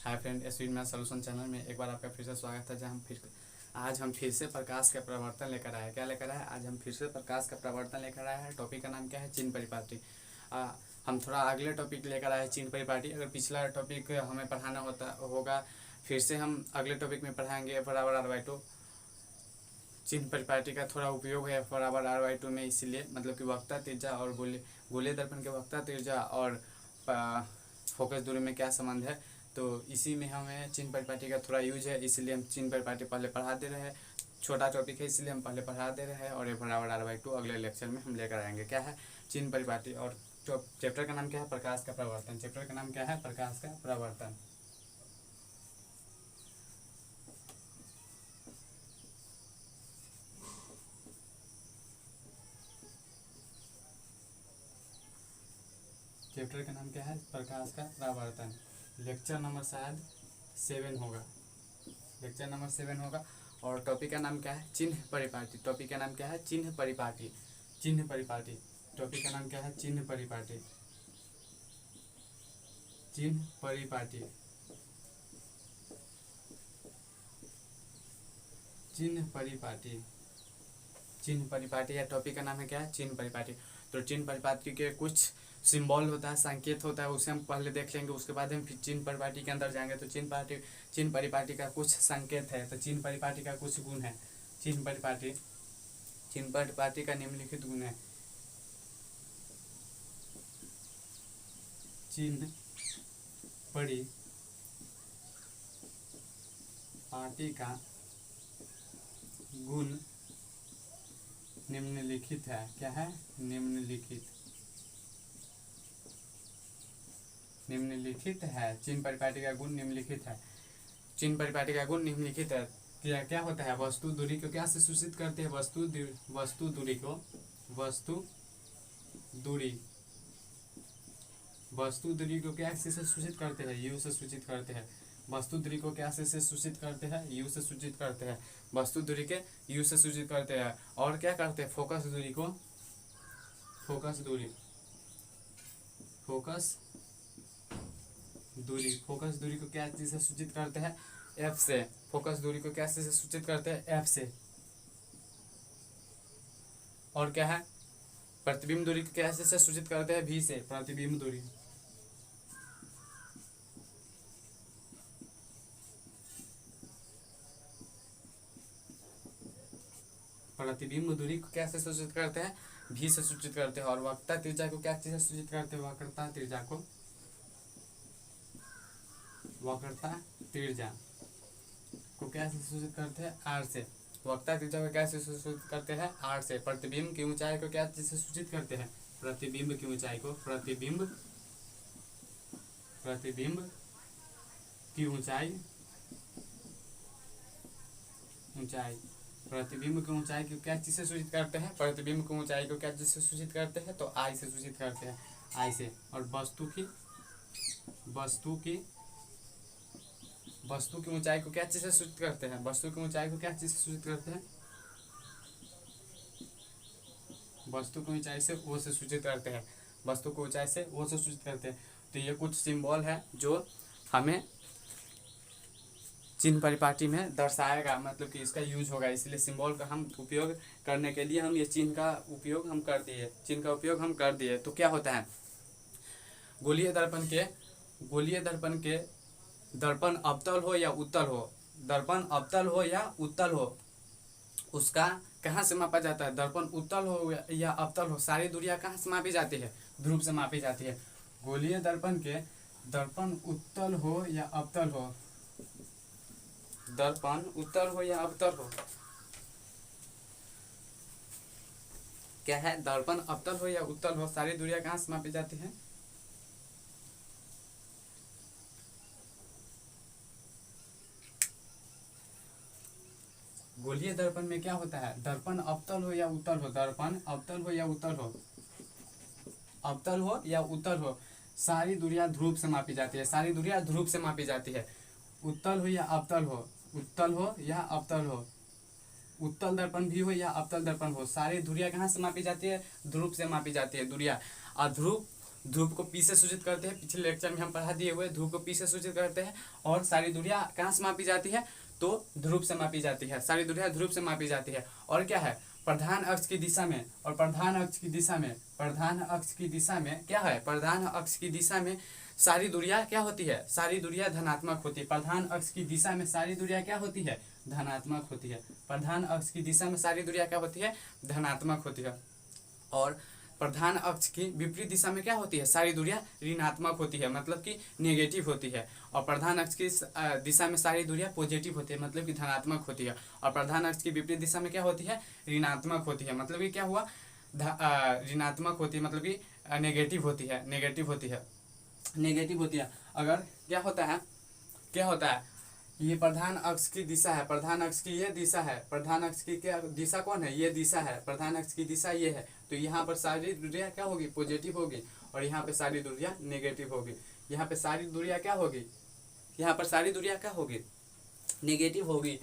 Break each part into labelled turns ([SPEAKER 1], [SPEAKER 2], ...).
[SPEAKER 1] हाय friend, SV math solution channel में एक बार आपका फिर से स्वागत है। जहाँ आज हम फिर से प्रकाश का प्रवर्तन लेकर आए। क्या लेकर आए? आज हम फिर से प्रकाश का प्रवर्तन लेकर आए हैं। टॉपिक का नाम क्या है? चिन्ह परिपाटी। हम थोड़ा अगले टॉपिक लेकर आए, चिन्ह परिपाटी। अगर पिछला टॉपिक हमें पढ़ाना होगा, फिर से हम अगले टॉपिक में पढ़ाएंगे बराबर r/2। चिन्ह परिपाटी का थोड़ा उपयोग है बराबर r/2 में, इसीलिए मतलब कि वक्ता त्रिज्या और गोलीय दर्पण के वक्ता त्रिज्या और फोकस दूरी में क्या संबंध है, तो इसी में हमें चिन्ह परिपाटी का थोड़ा यूज है, इसलिए हम चिन्ह परिपाटी पहले पढ़ा दे रहे हैं। छोटा टॉपिक है इसलिए हम पहले पढ़ा दे रहे हैं, और ये बराबर r/2 अगले लेक्चर में हम लेकर आएंगे। क्या है? चिन्ह परिपाटी। और चैप्टर का नाम क्या है? प्रकाश का प्रवर्तन। चैप्टर का नाम क्या है? प्रकाश का प्रवर्तन। चैप्टर का नाम क्या है? प्रकाश का प्रवर्तन। लेक्चर नंबर शायद 7 होगा, लेक्चर नंबर 7 होगा। और टॉपिक का नाम क्या है? चिन्ह परिपाटी। टॉपिक का नाम क्या है? चिन्ह परिपाटी। चिन्ह परिपाटी। टॉपिक का नाम क्या है? चिन्ह परिपाटी। चिन्ह परिपाटी। चिन्ह परिपाटी। चिन्ह परिपाटी या टॉपिक का नाम है क्या है? चिन्ह परिपाटी। तो चिन्ह परिपाटी के कुछ सिंबल होता है, संकेत होता है, उसे हम पहले देख लेंगे, उसके बाद हम फिर चिन्ह परिपाटी के अंदर जाएंगे। तो चिन्ह परिपाटी का कुछ संकेत है, तो चिन्ह परिपाटी का कुछ गुण है। चिन्ह परिपाटी का निम्नलिखित गुण है। चिन्ह परिपाटी का गुण निम्नलिखित है। क्या है? निम्नलिखित है। चिन्ह परिपाटी का गुण निम्नलिखित है। चिन्ह परिपाटी का गुण निम्नलिखित है। क्या होता है? वस्तु दूरी को क्या से सूचित करते हैं? वस्तु दूरी को क्या से सूचित करते हैं? यू से सूचित करते हैं। वस्तु दूरी को क्या से सूचित करते हैं? यू से सूचित करते हैं। वस्तु दूरी के यू से सूचित करते हैं। और क्या करते हैं? फोकस दूरी को फोकस दूरी को क्या चीज से सूचित करते हैं? एफ से। फोकस दूरी को क्या से सूचित करते हैं? एफ से। और क्या है? प्रतिबिंब दूरी को क्या से सूचित करते हैं? भी से। प्रतिबिंब दूरी को क्या से सूचित करते हैं? भी से सूचित करते हैं। और वक्रता त्रिज्या को क्या चीज से सूचित करते हैं? वक्रता त्रिज्या को क्या से सूचित करते हैं? आर से। वक्रता त्रिज्या को क्या से सूचित करते हैं? आर से। प्रतिबिंब की ऊंचाई को क्या चीज से सूचित करते हैं? प्रतिबिंब की ऊंचाई को प्रतिबिंब की ऊंचाई को क्या चीज से सूचित करते हैं? प्रतिबिंब की ऊंचाई को क्या चीज से सूचित करते हैं? तो आई से सूचित करते हैं। आई से। और वस्तु की ऊंचाई को क्या चीज से सूचित करते हैं? वस्तु की ऊंचाई को क्या चीज से सूचित करते हैं? वस्तु की ऊंचाई से वो से सूचित करते हैं। वस्तु की ऊंचाई से वो से सूचित करते हैं। तो ये कुछ सिंबल है जो हमें चिन्ह परिपाटी में दर्शाएगा, मतलब कि इसका यूज होगा, इसलिए सिंबल का हम उपयोग करने के लिए हम ये चिन्ह का उपयोग हम कर दिए। तो क्या होता है? गोलीय दर्पण के दर्पण अवतल हो या उत्तल हो, उसका कहाँ से मापा जाता है? दर्पण उत्तल हो या अवतल हो, सारी दूरियां कहाँ से मापी जाती है? ध्रुव से मापी जाती है। गोलीय दर्पण के दर्पण उत्तल हो या अवतल हो, क्या है? दर्पण अवतल हो या उत्तल हो, सारी दूरियां कहाँ से मापी जाती है? गोलीय दर्पण में क्या होता है? दर्पण अवतल हो या उत्तल हो, सारी दूरियां ध्रुव से मापी जाती है। उत्तल हो या अवतल हो, उत्तल दर्पण भी हो या अवतल दर्पण हो, सारी दूरियां कहाँ से मापी जाती है? ध्रुव से मापी जाती है। दूरियां अध्रुव ध्रुव को पी से सूचित करते हैं, पिछले लेक्चर में हम पढ़ा दिए हुए ध्रुव को पी से सूचित करते हैं। और सारी दूरियां कहाँ से मापी जाती है, तो ध्रुव से मापी जाती है, सारी दूरियां ध्रुव से मापी जाती है। और क्या है, प्रधान अक्ष की दिशा में, और प्रधान अक्ष की दिशा में, प्रधान अक्ष की दिशा में क्या है, प्रधान अक्ष की दिशा में सारी दूरियां क्या होती है, सारी दूरियां धनात्मक होती है। प्रधान अक्ष की दिशा में सारी दूरियां क्या होती है, धनात्मक होती है। प्रधान अक्ष की दिशा में सारी दूरियां क्या होती है, धनात्मक होती है। और प्रधान अक्ष की विपरीत दिशा में क्या होती है, सारी दूरियां ऋणात्मक होती है, मतलब कि नेगेटिव होती है। और प्रधान अक्ष की दिशा में सारी दूरियां पॉजिटिव होती है, मतलब कि धनात्मक होती है। और प्रधान अक्ष की विपरीत दिशा में क्या होती है, ऋणात्मक होती है, मतलब कि क्या हुआ, ऋणात्मक होती है, मतलब कि नेगेटिव होती है, नेगेटिव होती है, नेगेटिव होती है। अगर क्या होता है, क्या होता है, ये प्रधान अक्ष की दिशा है, प्रधान अक्ष की ये दिशा है, प्रधान अक्ष की क्या दिशा कौन है, ये दिशा है, प्रधान अक्ष की दिशा ये है। तो यहाँ पर सारी दूरियां क्या होगी, पॉजिटिव होगी, और यहाँ पे सारी दूरियां नेगेटिव होगी। यहाँ पे सारी दूरियां क्या होगी, यहाँ पर सारी दूरियां क्या होगी, नेगेटिव होगी,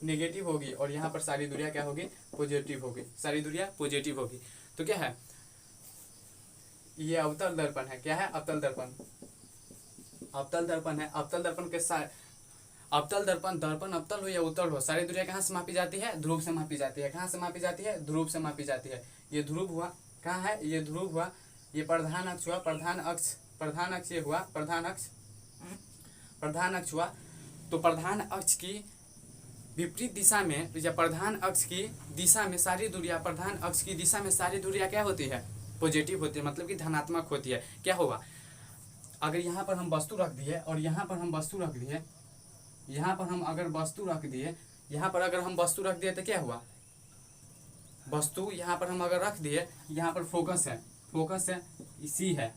[SPEAKER 1] नेगेटिव होगी। और यहाँ पर सारी दूरियां क्या होगी, पॉजिटिव होगी, सारी दूरियां पॉजिटिव होगी। तो क्या है, ये अवतल दर्पण है, क्या है, अवतल दर्पण, अवतल दर्पण है। अवतल दर्पण के साथ, अवतल दर्पण, दर्पण अवतल हो या उत्तल हो, सारी दूरियां कहाँ से मापी जाती है, ध्रुव से मापी जाती है। कहाँ से मापी जाती है, ध्रुव से मापी जाती है। ये ध्रुव हुआ, कहाँ है, ये ध्रुव हुआ, ये प्रधान अक्ष हुआ, प्रधान अक्ष, प्रधान अक्ष ये हुआ, प्रधान अक्ष, प्रधान अक्ष हुआ। तो प्रधान अक्ष की विपरीत दिशा में, या प्रधान अक्ष की दिशा में सारी दूरियां, प्रधान अक्ष की दिशा में सारी दूरियां क्या होती है, पॉजिटिव होती है, मतलब कि धनात्मक होती है। क्या होगा, अगर यहाँ पर हम वस्तु रख दिए और यहाँ पर हम वस्तु रख दिए, यहाँ पर हम अगर वस्तु रख दिए, यहाँ पर अगर हम वस्तु रख दिए तो क्या हुआ, वस्तु यहाँ पर हम अगर रख दिए, यहाँ पर फोकस है, फोकस है इसी है।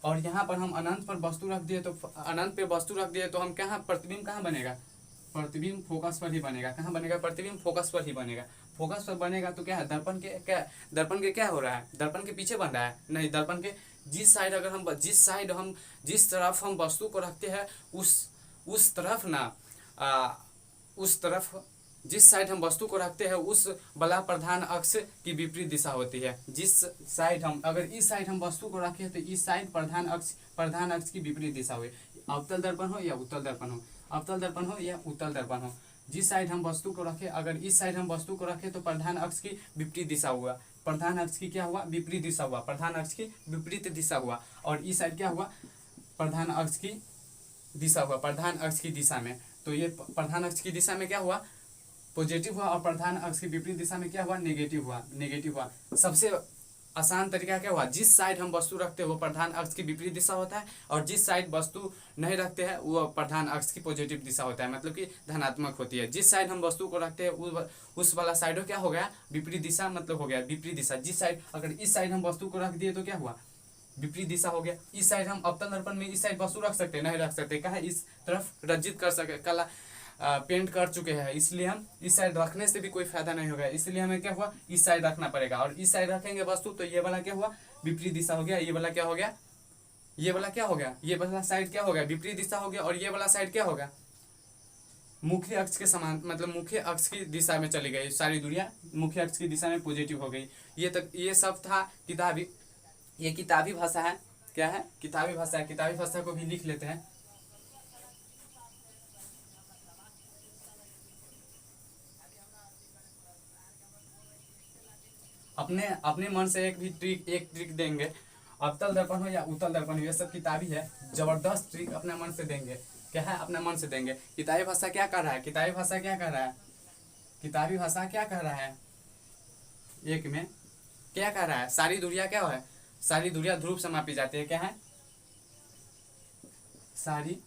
[SPEAKER 1] और यहाँ पर हम अनंत पर वस्तु रख दिए, तो अनंत पे वस्तु रख दिए तो हम कहाँ, प्रतिबिंब कहाँ बनेगा, प्रतिबिंब फोकस पर ही बनेगा। कहाँ बनेगा, प्रतिबिंब फोकस पर ही बनेगा। फोकस पर बनेगा तो क्या है, दर्पण के क्या, दर्पण के क्या हो रहा है, दर्पण के पीछे बन रहा है, नहीं, दर्पण के जिस साइड अगर हम, जिस तरफ हम वस्तु को रखते हैं उस तरफ ना, उस तरफ जिस साइड हम वस्तु को रखते हैं उस वाला प्रधान अक्ष की विपरीत दिशा होती है। जिस साइड हम, अगर इस साइड हम वस्तु को रखें तो इस साइड प्रधान अक्ष की विपरीत दिशा हुई। अवतल दर्पण हो या उत्तल दर्पण हो, अवतल दर्पण हो या उत्तल दर्पण हो, जिस साइड हम वस्तु को रखें, अगर इस साइड हम वस्तु को रखें तो प्रधान अक्ष की विपरीत दिशा हुआ, प्रधान अक्ष की क्या हुआ, विपरीत दिशा हुआ, प्रधान अक्ष की विपरीत दिशा हुआ। और इस साइड क्या हुआ, प्रधान अक्ष की दिशा हुआ, प्रधान अक्ष की दिशा में। तो ये प्रधान अक्ष की दिशा में क्या हुआ, पॉजिटिव हुआ, और प्रधान अक्ष की विपरीत दिशा में क्या हुआ, नेगेटिव हुआ, नेगेटिव हुआ। सबसे आसान तरीका क्या हुआ, जिस साइड हम वस्तु रखते हैं वो प्रधान अक्ष की विपरीत दिशा होता है, और जिस साइड वस्तु नहीं रखते हैं वो प्रधान अक्ष की पॉजिटिव दिशा होता है, मतलब कि धनात्मक होती है। जिस साइड हम वस्तु को रखते हैं उस वाला साइड क्या हो गया, विपरीत दिशा, मतलब हो गया विपरीत दिशा। जिस साइड, अगर इस साइड हम वस्तु को रख दिए तो क्या हुआ, विपरीत दिशा हो गया। इस साइड हम अवतल दर्पण में इस साइड वस्तु रख सकते हैं, नहीं रख सकते, कहा इस तरफ रंजित कर सके, कला पेंट कर चुके हैं, इसलिए हम इस साइड रखने से भी कोई फायदा नहीं होगा, इसलिए हमें क्या हुआ, इस साइड रखना पड़ेगा। और इस साइड रखेंगे वस्तु तो ये वाला क्या हुआ, विपरीत दिशा हो गया, ये वाला क्या हो गया, ये वाला क्या हो गया, ये वाला साइड क्या हो गया, विपरीत दिशा हो गया। और ये वाला साइड क्या होगा, मुख्य अक्ष के समान, मतलब मुख्य अक्ष की दिशा में चली गई, सारी दूरियां मुख्य अक्ष की दिशा में पॉजिटिव हो गई। ये सब था किताबी, ये किताबी भाषा है, क्या है, किताबी भाषा है। किताबी भाषा को भी लिख लेते हैं। अपने मन से एक ट्रिक देंगे, अवतल दर्पण हो या उत्तल दर्पण हो, ये सब किताबी है, जबरदस्त ट्रिक अपने मन से देंगे। क्या है, अपने मन से देंगे। किताबी भाषा क्या कर रहा है, किताबी भाषा क्या कर रहा है, किताबी भाषा क्या कर रहा है, एक में क्या कर रहा है, सारी दूरियां क्या है, सारी दूरियां ध्रुव से मापी जाती है। क्या है, सारी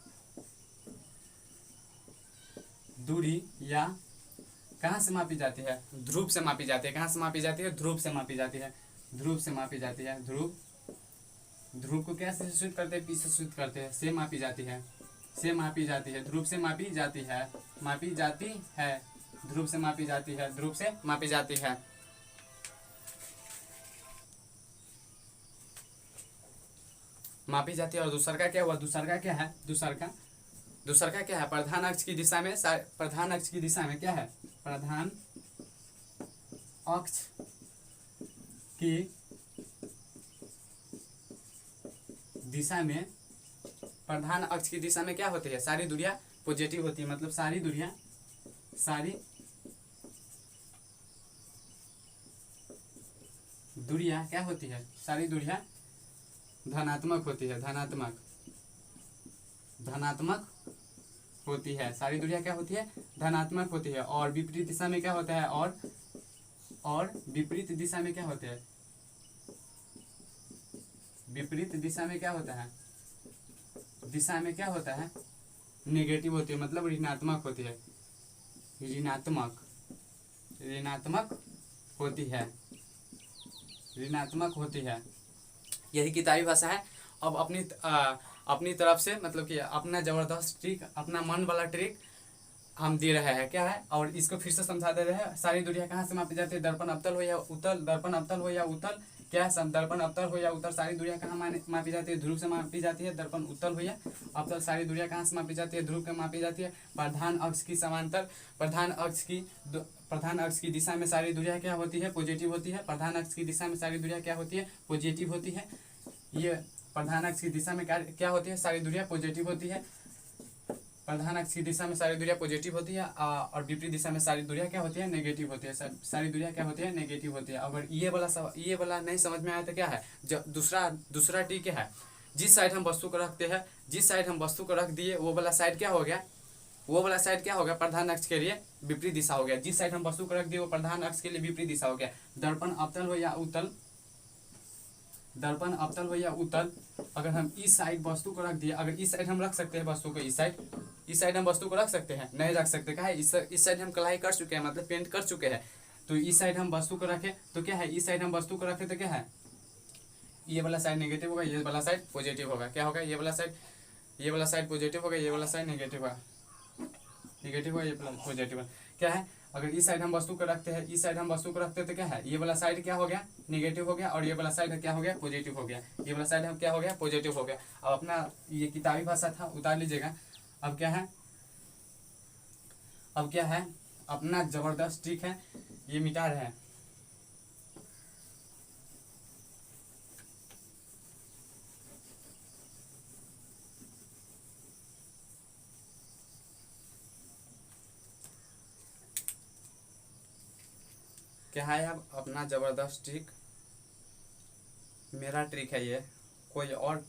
[SPEAKER 1] दूरी या कहाँ से मापी जाती है, ध्रुव से मापी जाती है। कहाँ से मापी जाती है, ध्रुव से मापी जाती है, ध्रुव से मापी जाती है। ध्रुव को क्या से सूचित करते हैं, पी से सूचित करते हैं, से मापी जाती है, से मापी जाती है, ध्रुव से मापी जाती है, मापी जाती है, ध्रुव से मापी जाती है, ध्रुव से मापी जाती है। मापी जाती है। और दूसरा का क्या हुआ, दूसरा का क्या है, दूसरा का क्या है, प्रधान अक्ष की दिशा में, प्रधान अक्ष की दिशा में क्या है, प्रधान अक्ष की दिशा में, प्रधान अक्ष की दिशा में क्या होती है, सारी दूरियां पॉजिटिव होती है। मतलब सारी दूरियां क्या होती है, सारी दूरियां धनात्मक होती है, धनात्मक होती है। सारी दूरियां क्या होती है, धनात्मक होती है। और विपरीत दिशा में क्या होता है, और विपरीत दिशा में क्या होता है, विपरीत दिशा में क्या होता है, दिशा में क्या होता है, नेगेटिव होती है। मतलब ऋणात्मक होती है, ऋणात्मक होती है। यही किताबी भाषा है। अब अपनी तरफ से मतलब कि अपना जबरदस्त ट्रिक, अपना मन वाला ट्रिक हम दे रहे हैं, क्या है, और इसको फिर से समझा दे रहे हैं। सारी दूरियां कहाँ से मापी जाती है, दर्पण अवतल हो या उत्तल, दर्पण अवतल हो या उत्तल, क्या है, दर्पण अवतल हो या उत्तल, सारी दूरियां कहाँ मापी जाती है, ध्रुव से मापी जाती है। दर्पण उत्तल हो या अवतल, सारी दूरियां कहाँ से मापी जाती है, ध्रुव से मापी जाती है। प्रधान अक्ष की समांतर, प्रधान अक्ष की दिशा में सारी दूरियां क्या होती है, पॉजिटिव होती है। प्रधान अक्ष की दिशा में सारी दूरियां क्या होती है, पॉजिटिव होती है। ये प्रधान अक्ष की दिशा में क्या होती है, सारी दूरियां पॉजिटिव होती है। प्रधान अक्ष की दिशा में सारी दूरियां पॉजिटिव होती है, और विपरीत दिशा में सारी दूरियां क्या होती है, नेगेटिव होती है। सारी दूरियां क्या होती है, नेगेटिव होती है। अगर ये वाला नहीं समझ में आया तो क्या है, दूसरा टी क्या है, जिस साइड हम वस्तु को रखते हैं, जिस साइड हम वस्तु को रख दिए वो वाला साइड क्या हो गया, प्रधान अक्ष के लिए विपरीत दिशा हो गया। जिस साइड हम वस्तु को रख दिए वो प्रधान अक्ष के लिए विपरीत दिशा हो गया। दर्पण अवतल हो या उत्तल, अगर हम इस साइड वस्तु को रख दिए, अगर इस साइड हम रख सकते हैं वस्तु को, इस साइड हम वस्तु को रख सकते हैं, नहीं रख सकते, क्या है, इस साइड हम कलाई कर चुके हैं, मतलब पेंट कर चुके हैं। तो इस साइड हम वस्तु को रखें तो क्या है, इस साइड हम वस्तु को रखें तो क्या है, ये वाला साइड नेगेटिव होगा, ये वाला साइड पॉजिटिव होगा। क्या होगा, ये वाला साइड पॉजिटिव होगा, ये वाला साइड नेगेटिव होगा, ये पॉजिटिव है। क्या है, अगर इस साइड हम वस्तु को रखते हैं, इस साइड हम वस्तु को रखते हैं तो क्या है, ये वाला साइड क्या हो गया, नेगेटिव हो गया, और ये वाला साइड क्या हो गया, पॉजिटिव हो गया। ये वाला साइड हम क्या हो गया, पॉजिटिव हो गया। अब अपना ये किताबी भाषा था, उतार लीजिएगा। अब क्या है, अपना जबरदस्त ट्रिक है, ये मिटा रहे हैं। क्या है, अब अपना जबरदस्त ट्रिक, मेरा ट्रिक है ये। कोई और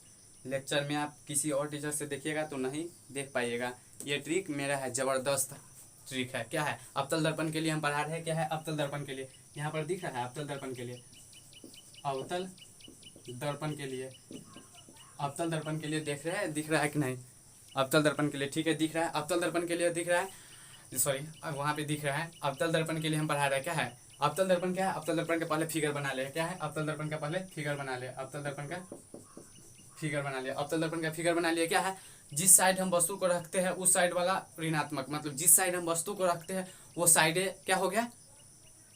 [SPEAKER 1] लेक्चर में आप किसी और टीचर से देखिएगा तो नहीं देख पाइएगा। ये ट्रिक मेरा है, जबरदस्त ट्रिक है। क्या है, अवतल दर्पण के लिए हम पढ़ा रहे हैं। क्या है, अवतल दर्पण के लिए, यहाँ पर दिख रहा है, अवतल दर्पण के लिए, अवतल दर्पण के लिए, अवतल दर्पण के लिए दिख रहा है कि नहीं, अवतल दर्पण के लिए, ठीक है, दिख रहा है, अवतल दर्पण के लिए दिख रहा है, सॉरी वहाँ पे दिख रहा है। अवतल दर्पण के लिए हम पढ़ा रहे हैं। क्या है, अवतल दर्पण क्या है, अवतल दर्पण के पहले फिगर बना ले। क्या है, अवतल दर्पण का पहले फिगर बना ले, अवतल दर्पण का फिगर बना लिया, अवतल दर्पण का फिगर बना लिया। क्या है, जिस साइड हम वस्तु को रखते हैं उस साइड वाला ऋणात्मक, मतलब जिस साइड हम वस्तु को रखते हैं वो साइड क्या हो गया,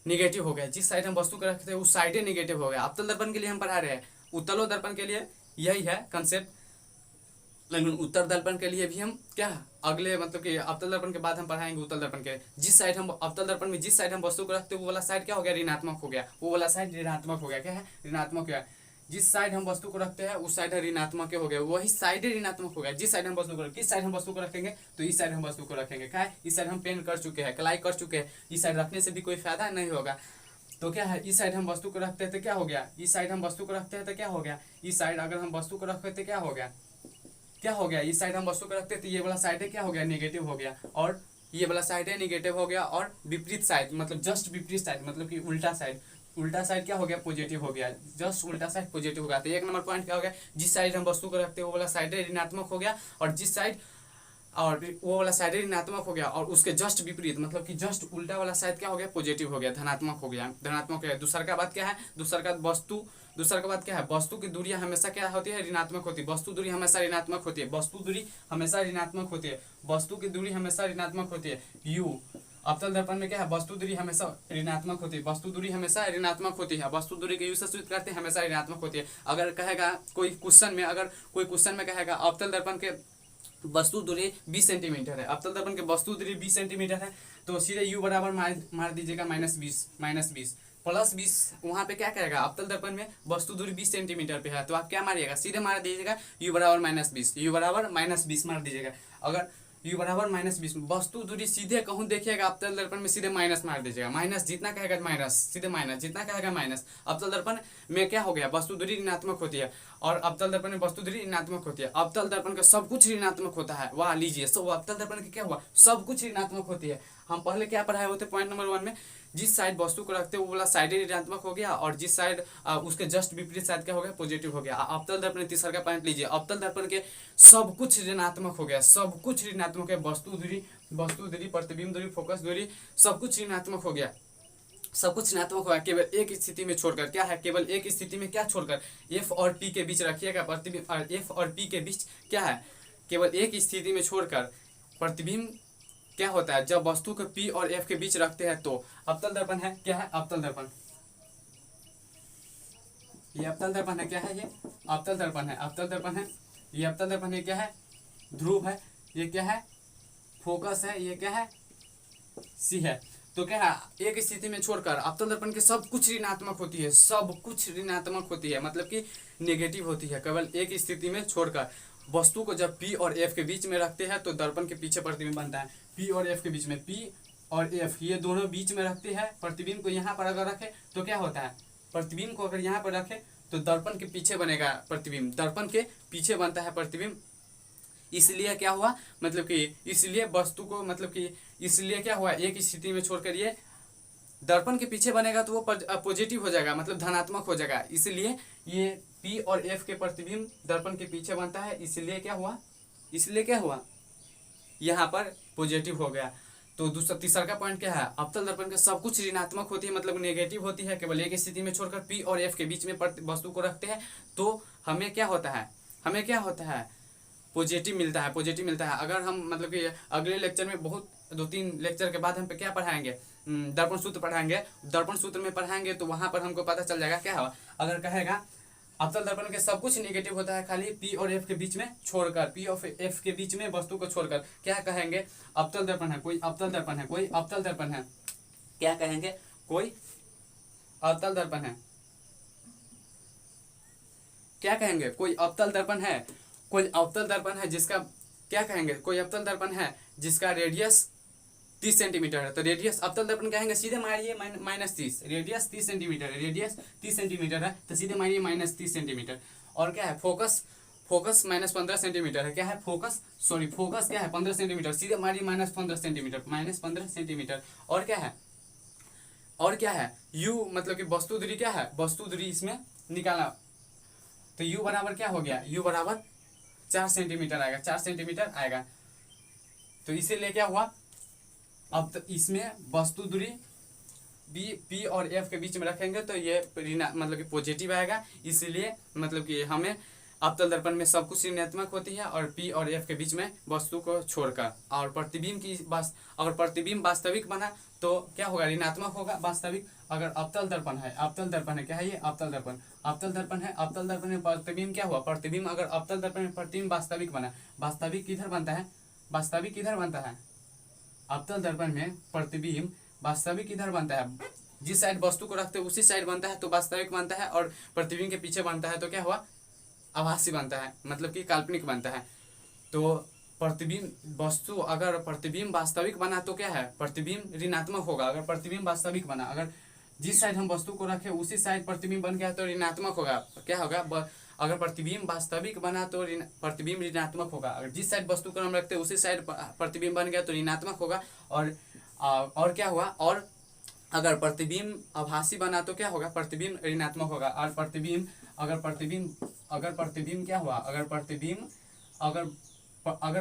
[SPEAKER 1] निगेटिव हो गया। जिस साइड हम वस्तु को रखते हैं उस साइड निगेटिव हो गया। अवतल दर्पण के लिए हम पढ़ा रहे हैं, उत्तलो दर्पण के लिए यही है कंसेप्ट, लेकिन उत्तर दर्पण के लिए भी हम क्या अगले मतलब कि अवतल दर्पण के बाद हम पढ़ाएंगे उत्तल दर्पण के। जिस साइड हम अवतल दर्पण में जिस साइड हम वस्तु को रखते हैं वो वाला साइड क्या हो गया, ऋणात्मक हो गया, वो वाला साइड ऋणात्मक हो गया। क्या है, ऋणात्मक हो गया। जिस साइड हम वस्तु को रखते हैं उस साइड ऋणात्मक हो गया, वही साइड ऋणात्मक हो गया। जिस साइड हम वस्तु को, किस साइड हम वस्तु को रखेंगे, तो इस साइड हम वस्तु को रखेंगे। क्या है, इस साइड हम पेंट कर चुके हैं, कलाई कर चुके हैं, इस साइड रखने से भी कोई फायदा नहीं होगा। तो क्या है, इस साइड हम वस्तु को रखते हैं तो क्या हो गया, इस साइड हम वस्तु को रखते हैं तो क्या हो गया, इस साइड अगर हम वस्तु को रखते तो क्या हो गया, इस साइड हम वस्तु को रखते तो ये वाला साइड क्या हो गया, नेगेटिव हो गया, और ये वाला साइड है निगेटिव हो गया, और विपरीत साइड मतलब जस्ट विपरीत साइड मतलब कि उल्टा साइड क्या हो गया, पॉजिटिव हो गया, जस्ट उल्टा साइड पॉजिटिव हो गया। तो एक नंबर पॉइंट क्या हो गया, जिस साइड हम वस्तु को रखते हैं वो वाला साइड ऋणात्मक हो गया, और जिस साइड और वो वाला साइड ऋणात्मक हो गया, और उसके जस्ट विपरीत मतलब कि जस्ट उल्टा वाला साइड क्या हो गया, पॉजिटिव हो गया, धनात्मक हो गया। दूसरा का बात क्या है, दूसरा का बात क्या है, वस्तु की दूरी हमेशा क्या होती है, ऋणात्मक होती है। वस्तु दूरी हमेशा ऋणात्मक होती है, वस्तु की दूरी हमेशा ऋणात्मक होती है। यू अवतल दर्पण में क्या है, वस्तु दूरी हमेशा ऋणात्मक होती है, वस्तु दूरी के यूज से सूचित करते हैं, हमेशा ऋणात्मक होती है। अगर कहेगा कोई क्वेश्चन में कहेगा अवतल दर्पण के वस्तु दूरी 20 सेंटीमीटर है, अवतल दर्पण के वस्तु दूरी 20 सेंटीमीटर है, तो सीधे u बराबर मार दीजिएगा -20। प्लस 20, वहाँ पे क्या करेगा, अवतल दर्पण में वस्तु दूरी 20 सेंटीमीटर पे है, तो आप क्या मारिएगा, सीधे मार दीजिएगा u बराबर -20, u बराबर -20 मार दीजिएगा। अगर u बराबर -20, वस्तु दूरी सीधे कहूँ देखिएगा अवतल दर्पण में सीधे माइनस मार दीजिएगा, माइनस जितना कहेगा माइनस, सीधे माइनस जितना कहेगा माइनस। अवतल दर्पण में क्या हो गया, वस्तु दूरी ऋणात्मक होती है और अवतल दर्पण में वस्तु दूरी ऋणात्मक होती है। अवतल दर्पण का सब कुछ ऋणात्मक होता है, वाह लीजिए, सब अवतल दर्पण का क्या हुआ, सब कुछ ऋणात्मक होती है। हम पहले क्या पढ़ाए होते पॉइंट नंबर 1 में, जिस साइड वस्तु को रखते हैं वो वाला साइड ऋणात्मक हो गया और जिस साइड उसके जस्ट विपरीत साइड क्या हो गया, पॉजिटिव हो गया। अवतल दर्पण तीसरा का पॉइंट लीजिए, अवतल दर्पण के सब कुछ ऋणात्मक हो गया, सब कुछ ऋणात्मक है, वस्तु दूरी प्रतिबिंब दूरी फोकस दूरी सब कुछ ऋणात्मक हो गया, सब कुछ ऋणात्मक होगा, केवल एक स्थिति में छोड़कर। क्या है, केवल एक स्थिति में क्या छोड़कर, एफ और पी के बीच रखिएगा प्रतिबिंब, एफ और पी के बीच क्या है, केवल एक स्थिति में छोड़कर प्रतिबिंब क्या होता है, जब वस्तु को पी और एफ के बीच रखते हैं तो अवतल दर्पण है। क्या है, अवतल दर्पण, ये अवतल दर्पण है। क्या है, ये अवतल दर्पण है, अवतल दर्पण है, ये अवतल दर्पण है। क्या है, ध्रुव है, ये क्या है, फोकस है, ये क्या है, सी है। तो क्या है, एक स्थिति में छोड़कर अवतल दर्पण के सब कुछ ऋणात्मक होती है, सब कुछ ऋणात्मक होती है, मतलब कि नेगेटिव होती है। केवल एक स्थिति में छोड़कर वस्तु को जब पी और एफ के बीच में रखते हैं तो दर्पण के पीछे प्रतिबिंब बनता है। पी और एफ के बीच में, पी और एफ ये दोनों बीच में रखते हैं, प्रतिबिंब को यहाँ पर अगर रखे तो क्या होता है, प्रतिबिंब को अगर यहाँ पर रखे तो दर्पण के पीछे बनेगा प्रतिबिंब, दर्पण के पीछे बनता है प्रतिबिंब। इसलिए क्या हुआ, मतलब कि इसलिए वस्तु को, मतलब कि इसलिए क्या हुआ, एक स्थिति में छोड़कर ये दर्पण के पीछे बनेगा तो वो पॉजिटिव हो जाएगा, मतलब धनात्मक हो जाएगा। इसलिए ये पी और एफ के प्रतिबिंब दर्पण के पीछे बनता है, इसलिए क्या हुआ, इसलिए क्या हुआ, यहाँ पर पॉजिटिव हो गया। तो दूसरा तीसरा का पॉइंट क्या है, अवतल दर्पण के सब कुछ ऋणात्मक होती है, मतलब नेगेटिव होती है, केवल एक स्थिति में छोड़कर पी और एफ के बीच में वस्तु को रखते हैं तो हमें क्या होता है, हमें क्या होता है, पॉजिटिव मिलता है, पॉजिटिव मिलता है। अगर हम मतलब कि अगले लेक्चर में बहुत 2-3 लेक्चर के बाद हम पे क्या पढ़ाएंगे, दर्पण सूत्र पढ़ाएंगे, दर्पण सूत्र में पढ़ाएंगे तो वहां पर हमको पता चल जाएगा क्या हुआ। अगर कहेगा अवतल दर्पण के सब कुछ नेगेटिव होता है खाली पी और एफ के बीच में छोड़कर, पी और एफ के बीच में वस्तु को छोड़कर, क्या कहेंगे, अवतल दर्पण है, कोई अवतल दर्पण है, कोई अवतल दर्पण है, क्या कहेंगे, कोई अवतल दर्पण है, क्या कहेंगे, कोई अवतल दर्पण है, कोई अवतल दर्पण है जिसका, क्या कहेंगे, कोई अवतल दर्पण है जिसका रेडियस 30 सेंटीमीटर है। तो रेडियस अवतल दर्पण कहेंगे, सीधे मारिए -30, रेडियस 30 सेंटीमीटर है, रेडियस 30 सेंटीमीटर है तो सीधे मारिए -30 सेंटीमीटर। और क्या है, फोकस -15 सेंटीमीटर है। क्या है, फोकस क्या है 15 सेंटीमीटर, सीधे मारिए -15 सेंटीमीटर, -15 सेंटीमीटर। और क्या है, और क्या है, यू मतलब कि वस्तु दूरी, क्या है, वस्तु दूरी इसमें निकाला तो यू बराबर क्या हो गया, यू बराबर 4 सेंटीमीटर आएगा, 4 सेंटीमीटर आएगा। तो इसीलिए क्या हुआ, अब तो इसमें वस्तु दूरी पी और एफ के बीच में रखेंगे तो ये मतलब कि पॉजिटिव आएगा। इसलिए मतलब कि हमें अवतल दर्पण में सब कुछ ऋणात्मक होती है और पी और एफ के बीच में वस्तु को छोड़कर, और प्रतिबिंब की अगर प्रतिबिंब वास्तविक बना तो क्या होगा, ऋणात्मक होगा वास्तविक। अगर अवतल दर्पण है, अवतल दर्पण है, क्या है ये, अवतल दर्पण, अवतल दर्पण है, अवतल दर्पण में प्रतिबिंब क्या हुआ, प्रतिबिंब अगर अवतल दर्पण में प्रतिबिंब वास्तविक बना, वास्तविक किधर बनता है, वास्तविक किधर बनता है, अवतल दर्पण में प्रतिबिंब वास्तविक किधर बनता है, जिस साइड वस्तु को रखते हैं उसी साइड बनता है तो वास्तविक बनता है, और प्रतिबिंब के पीछे बनता है तो क्या हुआ, आभासी बनता है, मतलब कि काल्पनिक बनता है। तो प्रतिबिंब वस्तु अगर प्रतिबिंब वास्तविक बना तो क्या है, प्रतिबिंब ऋणात्मक होगा। अगर प्रतिबिंब वास्तविक बना, अगर जिस साइड हम वस्तु को रखे उसी साइड प्रतिबिंब बन गया तो ऋणात्मक होगा। क्या होगा, अगर प्रतिबिंब वास्तविक बना तो प्रतिबिंब ऋणात्मक होगा। अगर जिस साइड वस्तु को हम रखते हैं उसी साइड प्रतिबिंब बन गया तो ऋणात्मक होगा। और क्या हुआ, और अगर प्रतिबिंब आभासी बना तो क्या होगा, प्रतिबिंब ऋणात्मक होगा। और प्रतिबिंब अगर प्रतिबिंब क्या हुआ, अगर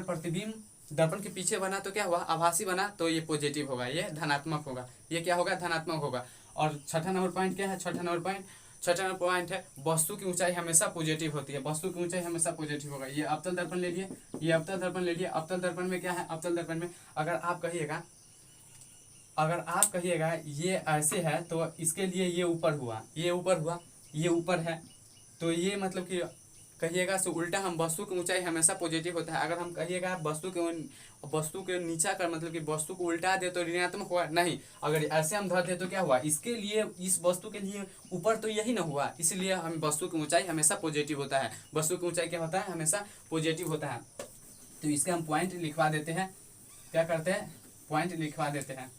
[SPEAKER 1] प्रतिबिंब दर्पण के पीछे बना तो क्या हुआ, आभासी बना तो ये पॉजिटिव होगा, ये धनात्मक होगा, ये क्या होगा, धनात्मक होगा। और छठा नंबर पॉइंट क्या है, छठा नंबर पॉइंट है वस्तु की ऊंचाई हमेशा पॉजिटिव होती है, वस्तु की ऊंचाई हमेशा पॉजिटिव होगा। ये अवतल दर्पण ले लिए, ये अवतल दर्पण ले लिए, अवतल दर्पण में क्या है, अवतल दर्पण में अगर आप कहिएगा ये ऐसे है तो इसके लिए ये ऊपर हुआ, ये ऊपर है तो ये मतलब कि कहिएगा से उल्टा हम वस्तु की ऊंचाई हमेशा पॉजिटिव होता है। अगर हम कहिएगा वस्तु के नीचा कर मतलब कि वस्तु को उल्टा दे तो ऋणात्मक हुआ नहीं, अगर ऐसे हम धर दे तो क्या हुआ, इसके लिए इस वस्तु के लिए ऊपर तो यही ना हुआ, इसलिए हम वस्तु की ऊंचाई हमेशा पॉजिटिव होता है। वस्तु की ऊंचाई क्या होता है, हमेशा पॉजिटिव होता है। तो इसके हम पॉइंट लिखवा देते हैं, क्या करते हैं, पॉइंट लिखवा देते हैं।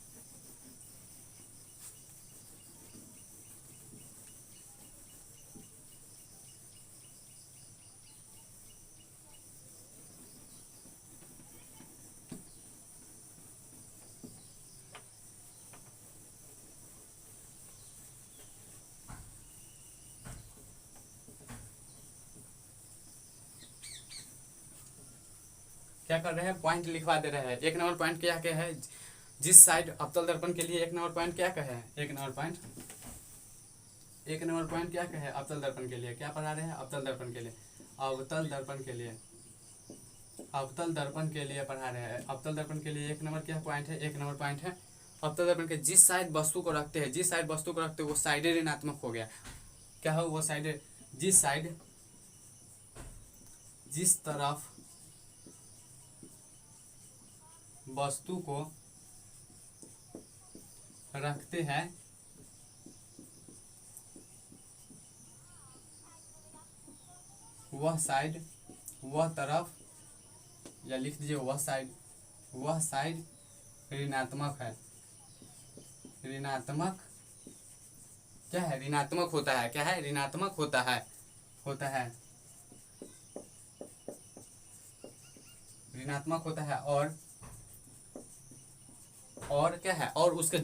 [SPEAKER 1] क्या कर रहे हैं, पॉइंट लिखवा दे रहे हैं। एक नंबर पॉइंट क्या क्या है, जिस साइड अवतल दर्पण के लिए एक नंबर पॉइंट क्या कहे, एक नंबर पॉइंट क्या कहे अवतल दर्पण के लिए, क्या पढ़ा रहे हैं, अवतल दर्पण के लिए, अवतल दर्पण के लिए, अवतल दर्पण के लिए पढ़ा रहे हैं। अवतल दर्पण के लिए एक नंबर क्या पॉइंट है, एक नंबर पॉइंट है अवतल दर्पण के जिस साइड वस्तु को रखते हैं, जिस साइड वस्तु को रखते हैं वो साइड ऋणात्मक हो गया। क्या हो, वो साइड, जिस साइड, जिस तरफ वस्तु को रखते हैं वह साइड, वह तरफ, या लिख दीजिए वह साइड ऋणात्मक है, ऋणात्मक क्या है, ऋणात्मक होता है, क्या है, ऋणात्मक होता है, ऋणात्मक होता है। और क्या है, और उसके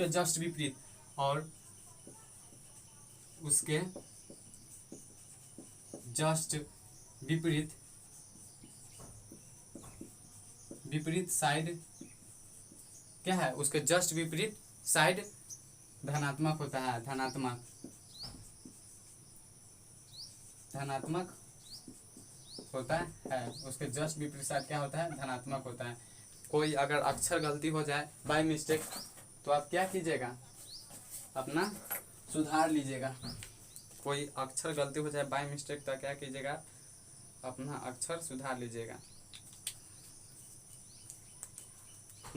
[SPEAKER 1] जस्ट विपरीत, और उसके जस्ट विपरीत साइड क्या है, उसके जस्ट विपरीत साइड धनात्मक होता है, धनात्मक होता है, उसके जस्ट विपरीत साइड क्या होता है, धनात्मक होता है। कोई अगर अक्षर गलती हो जाए बाय मिस्टेक तो आप क्या कीजिएगा, अपना सुधार लीजिएगा। कोई अक्षर गलती हो जाए बाय मिस्टेक तो क्या कीजिएगा, अपना अक्षर सुधार लीजिएगा।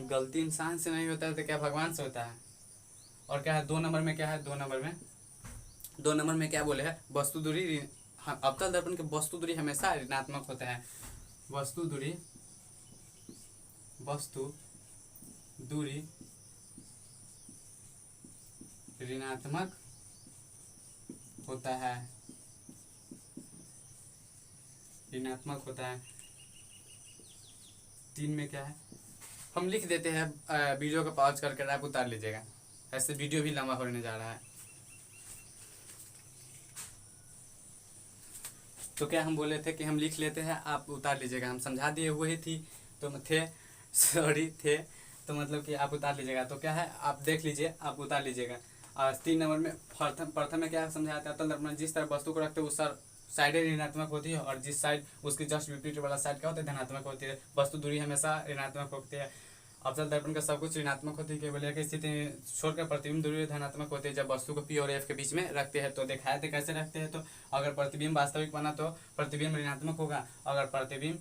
[SPEAKER 1] गलती इंसान से नहीं होता है तो क्या भगवान से होता है। और क्या है, 2 नंबर में क्या है, 2 नंबर में क्या बोले है, वस्तु दूरी, अवतल दर्पण के वस्तु दूरी हमेशा ऋणात्मक होता है, वस्तु दूरी ऋणात्मक होता है, ऋणात्मक होता है। 3 में क्या है, हम लिख देते हैं, वीडियो का पॉज करके आप उतार लीजिएगा, ऐसे वीडियो भी लंबा होने जा रहा है। तो क्या हम बोले थे कि हम लिख लेते हैं, आप उतार लीजिएगा, हम समझा दिए हुए थी तो थे तो मतलब कि आप उतार लीजिएगा। तो क्या है, आप देख लीजिए, आप उतार लीजिएगा। और 3 नंबर में प्रथम में क्या समझाया था, अवतल दर्पण जिस तरह वस्तु को रखते हैं उस साइड ऋणात्मक होती है, और जिस साइड उसकी जस्ट विपरीत वाला साइड क्या होता है, धनात्मक होती है। वस्तु दूरी हमेशा ऋणात्मक होती है। अवतल दर्पण का सब कुछ ऋणात्मक होती है, केवल एक स्थिति छोड़कर प्रतिबिंब दूरी धनात्मक होती है, जब वस्तु को पी और एफ के बीच में रखते हैं। तो दिखाए थे कैसे रखते हैं, तो अगर प्रतिबिंब वास्तविक बना तो प्रतिबिंब ऋणात्मक होगा, अगर प्रतिबिंब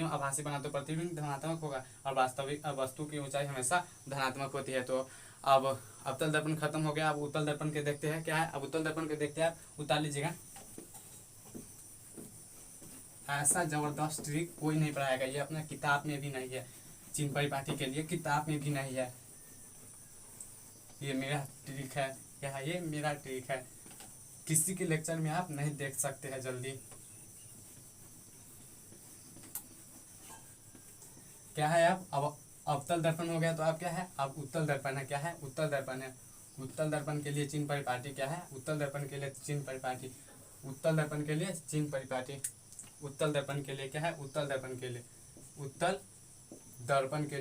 [SPEAKER 1] आभासी बना तो प्रतिबिंब धनात्मक होगा, और वास्तविक वस्तु की ऊंचाई हमेशा धनात्मक होती है। तो अब अवतल दर्पण खत्म हो गया, अब उत्तल दर्पण के देखते हैं क्या है। अब उत्तल दर्पण के देखते हैं, आप उतार लीजिएगा। ऐसा जबरदस्त ट्रिक कोई नहीं पढ़ाएगा, ये अपना किताब में भी नहीं है, चिन्ह परिपाटी के लिए किताब में भी नहीं है। ये मेरा ट्रिक है, क्या है, ये मेरा ट्रिक है, किसी के लेक्चर में आप नहीं देख सकते हैं जल्दी। क्या है, अब अवतल दर्पण हो गया तो आप क्या है, अब उत्तल दर्पण है, क्या है, उत्तल दर्पण है। उत्तल दर्पण के लिए चिन्ह परिपाटी क्या है, उत्तल दर्पण के लिए चिन्ह परिपाटी, उत्तल दर्पण के लिए चिन्ह परिपाटी, उत्तल दर्पण के लिए क्या है, उत्तल दर्पण के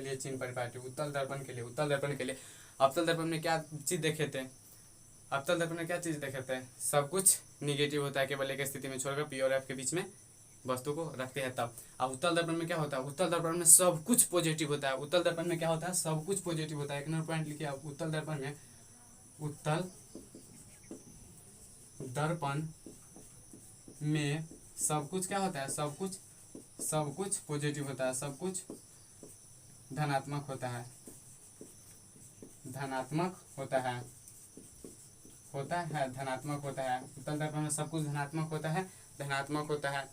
[SPEAKER 1] लिए चिन्ह परिपाटी, उत्तल दर्पण के लिए। अवतल दर्पण में क्या चीज देखे थे, अवतल दर्पण में क्या चीज देखे थे, सब कुछ निगेटिव होता है, केवल एक स्थिति में छोड़कर पी और एफ के बीच में वस्तु को रखते हैं तब। अब उत्तल दर्पण में क्या होता है, उत्तल दर्पण में सब कुछ पॉजिटिव होता है। उत्तल दर्पण में क्या होता है, सब कुछ पॉजिटिव होता है। एक नंबर पॉइंट लिखिए, उत्तल दर्पण में सब कुछ क्या होता है, सब कुछ पॉजिटिव होता है, सब कुछ धनात्मक होता है, धनात्मक होता है, धनात्मक होता है। उत्तल दर्पण में सब कुछ धनात्मक होता है, धनात्मक होता है।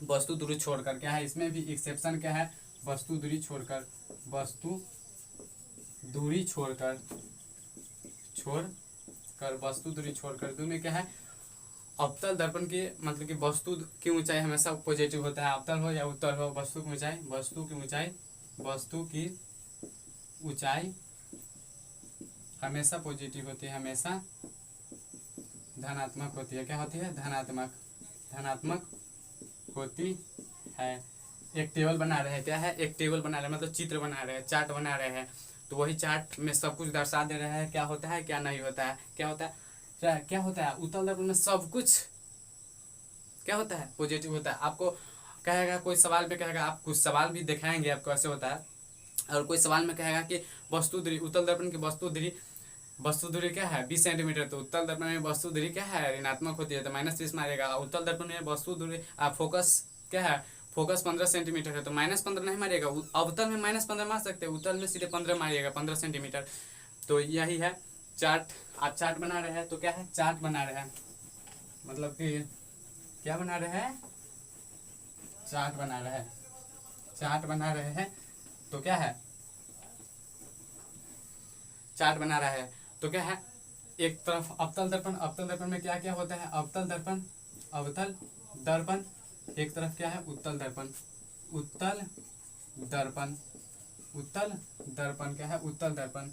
[SPEAKER 1] वस्तु दूरी छोड़कर, क्या है इसमें भी एक्सेप्शन क्या है, वस्तु दूरी छोड़कर, वस्तु दूरी छोड़कर, वस्तु दूरी छोड़कर दो में क्या है, अवतल दर्पण की मतलब कि वस्तु की ऊंचाई हमेशा पॉजिटिव होता है, अवतल हो या उत्तल हो, वस्तु की ऊंचाई, हमेशा पॉजिटिव होती है, हमेशा धनात्मक होती है। क्या होती है, धनात्मक होती है। एक टेबल बना रहे हैं, क्या है, एक टेबल बना रहे हैं मतलब चित्र बना रहे हैं, चार्ट बना रहे हैं, तो वही चार्ट में सब कुछ दर्शा दे रहे हैं, क्या होता है क्या नहीं होता है, क्या होता है क्या होता है, उत्तल दर्पण में सब कुछ क्या होता है, पॉजिटिव होता है। आपको कहेगा कोई सवाल पे कहेगा, आप कुछ सवाल भी दिखाएंगे आपको ऐसे होता है, और कोई सवाल में कहेगा कि वस्तु दूरी, उत्तल दर्पण की वस्तु दूरी क्या है 20 सेंटीमीटर, तो उत्तल दर्पण में वस्तु दूरी क्या है ऋणात्मक होती है तो -30 मारेगा। उत्तल दर्पण में वस्तु दूरी फोकस क्या है, फोकस 15 सेंटीमीटर है तो -15 नहीं मारिएगा। अवतल में -15 मार सकते हैं, उत्तल में सीधे 15 मारिएगा, 15 सेंटीमीटर। तो यही है चार्ट। आप चार्ट बना रहे हैं तो क्या है, चार्ट बना रहे हैं मतलब कि क्या बना रहे हैं, चार्ट बना रहे हैं, चार्ट बना रहे हैं तो क्या है, चार्ट बना रहा है तो क्या है, एक तरफ अवतल दर्पण में क्या क्या होता है, अवतल दर्पण, एक तरफ क्या है उत्तल दर्पण क्या है, उत्तल दर्पण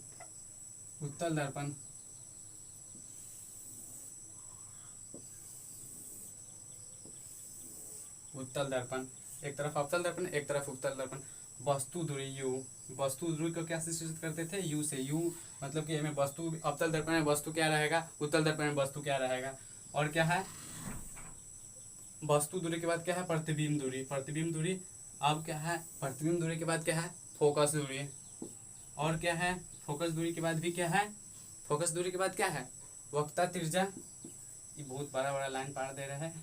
[SPEAKER 1] एक तरफ अवतल दर्पण, एक तरफ उत्तल दर्पण। वस्तु दूरी को क्या से सूचित करते थे, यू से। यू मतलब कि हमें वस्तु, अवतल दर्पण में वस्तु क्या रहेगा, उत्तल दर्पण में वस्तु क्या रहेगा। और क्या है, वस्तु दूरी के बाद क्या है, प्रतिबिंब दूरी। अब क्या है, प्रतिबिंब दूरी के बाद क्या है, फोकस दूरी। और क्या है, फोकस दूरी के बाद भी क्या है, फोकस दूरी के बाद क्या है, वक्रता त्रिज्या। ये बहुत बड़ा लाइन पार दे रहा है,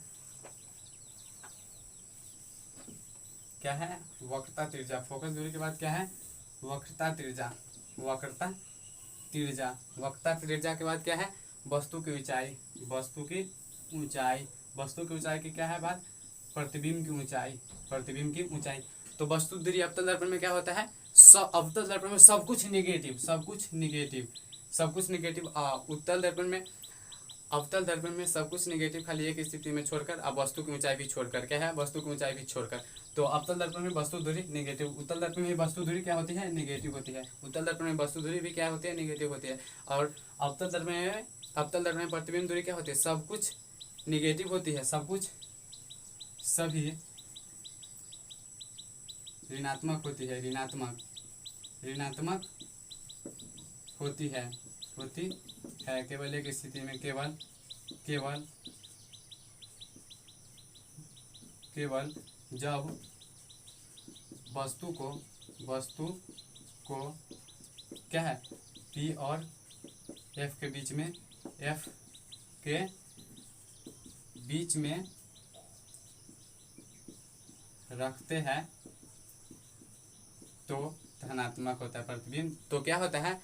[SPEAKER 1] क्या है, वक्रता त्रिज्या। फोकस दूरी के बाद क्या है, वक्रता त्रिज्या। वक्रता त्रिज्या के बाद क्या है, वस्तु की ऊंचाई की क्या है बात, प्रतिबिंब की ऊंचाई। तो वस्तु दूरी अवतल दर्पण में क्या होता है, अवतल दर्पण में सब कुछ निगेटिव। अवतल दर्पण में सब कुछ निगेटिव, खाली एक स्थिति में छोड़कर, अब वस्तु की ऊंचाई भी छोड़कर, क्या है, वस्तु की ऊंचाई भी छोड़कर। तो अवतल दर्पण में वस्तु दूरी निगेटिव, उत्तल दर्पण में वस्तु दूरी क्या होती है, निगेटिव होती है। उत्तल दर्पण में वस्तु दूरी भी क्या होती है, निगेटिव होती है। और अवतल दर्पण में प्रतिबिंब दूरी क्या होती है, सब कुछ निगेटिव होती है, सभी ऋणात्मक होती है, ऋणात्मक होती है केवल एक स्थिति में, केवल जब वस्तु को क्या है, P और F के बीच में रखते हैं तो धनात्मक होता है प्रतिबिंब। तो क्या होता है,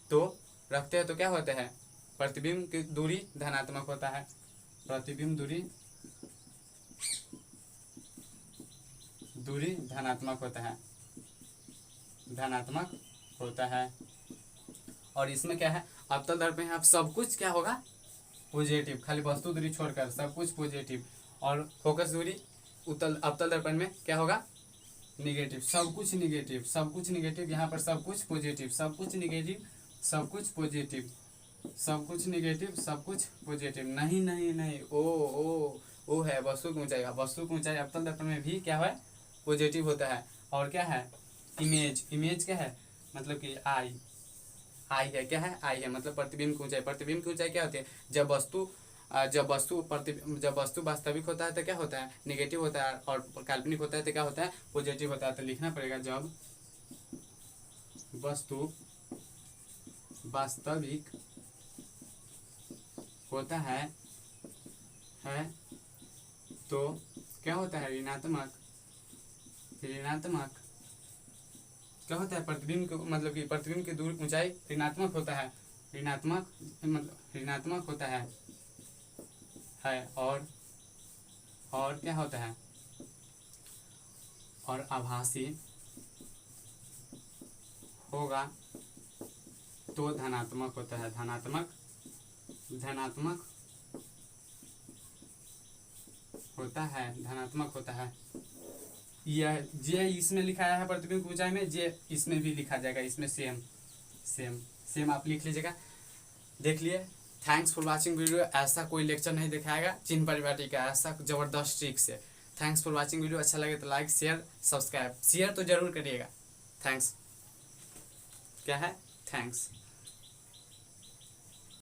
[SPEAKER 1] तो रखते हैं तो क्या होता है, प्रतिबिंब की दूरी धनात्मक होता है, प्रतिबिंब दूरी धनात्मक होता है। और इसमें क्या है, अवतल दर्पण में आप सब कुछ क्या होगा, पॉजिटिव, खाली वस्तु दूरी छोड़कर सब कुछ पॉजिटिव। और फोकस दूरी अवतल दर्पण में क्या होगा, निगेटिव, सब कुछ निगेटिव। यहाँ पर सब कुछ पॉजिटिव, सब कुछ निगेटिव, सब कुछ पॉजिटिव। नहीं, ओ है वस्तु की ऊंचाई। वस्तु की ऊंचाई अवतल दर्पण में भी क्या है, पॉजिटिव होता है। और क्या है, इमेज क्या है, मतलब कि आई है, क्या है, आई है मतलब प्रतिबिंब की ऊंचाई क्या होती है, जब वस्तु वास्तविक होता है तो क्या होता है, निगेटिव होता है, और काल्पनिक होता है तो क्या होता है, पॉजिटिव होता है। तो लिखना पड़ेगा, जब वस्तु वास्तविक होता है तो क्या होता है ऋणात्मक क्या होता है प्रतिबिंब को, मतलब कि प्रतिबिंब की दूर ऊंचाई ऋणात्मक होता है, ऋणात्मक मतलब ऋणात्मक होता है और क्या होता है, और आभासी होगा तो धनात्मक होता है, धनात्मक होता है। यह जे इसमें लिखाया है प्रतिबिंब की ऊंचाई में, जे इसमें भी लिखा जाएगा, इसमें सेम आप लिख लीजिएगा। देख लिए। Thanks for watching video. ऐसा कोई लेक्चर नहीं दिखाएगा चिन्ह परिपाटी का ऐसा ज़बरदस्त ट्रिक से। Thanks for watching video. अच्छा लगे तो लाइक शेयर सब्सक्राइब, शेयर तो जरूर करिएगा। थैंक्स क्या है, थैंक्स।